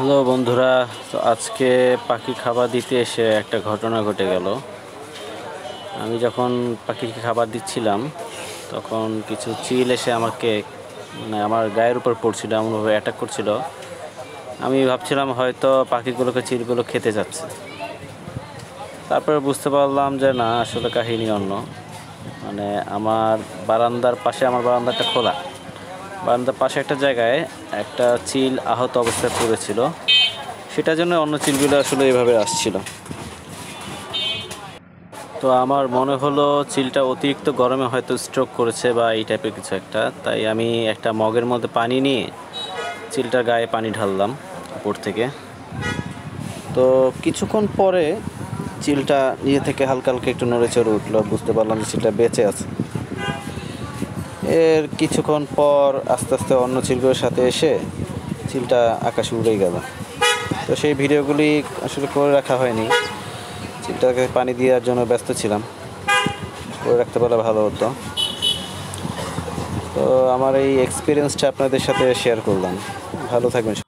Hello বন্ধুরা, তো আজকে পাখি খাবার দিতে এসে একটা ঘটনা ঘটে গেল। আমি যখন পাখিকে খাবার দিচ্ছিলাম তখন কিছু চিল এসে আমাকে আমার গায়ের উপর পড়ছিল, এমনভাবে অ্যাটাক করছিল। আমি ভাবছিলাম হয়তো পাখিগুলোকে চিলগুলো খেতে যাচ্ছে। তারপরে বুঝতে পারলাম যে না, আসলে কাহিনী অন্য। আমার আমার বারান্দাটা খোলা, বারান্দার পাশে একটা জায়গায় একটা চিল আহত অবস্থায় পড়েছিল। সেটার জন্য অন্য চিলগুলো আসলে এইভাবে আসছিল। তো আমার মনে হলো চিলটা অতিরিক্ত গরমে হয়তো স্ট্রোক করেছে বা এই টাইপের কিছু একটা। তাই আমি একটা মগের মধ্যে পানি নিয়ে চিলটার গায়ে পানি ঢাললাম উপর থেকে। তো কিছুক্ষণ পরে চিলটা নিজে থেকে হালকা হালকা একটু নড়ে চড়ে উঠলো, বুঝতে পারলাম যে চিলটা বেঁচে আছে। এর কিছুক্ষণ পর আস্তে আস্তে অন্য চিলগুলোর সাথে এসে চিলটা আকাশে উড়ে গেল। তো সেই ভিডিওগুলি আসলে করে রাখা হয়নি, চিলটাকে পানি দেওয়ার জন্য ব্যস্ত ছিলাম। করে রাখতে পারলে ভালো হতো। তো আমার এই এক্সপিরিয়েন্সটা আপনাদের সাথে শেয়ার করলাম। ভালো থাকবেন।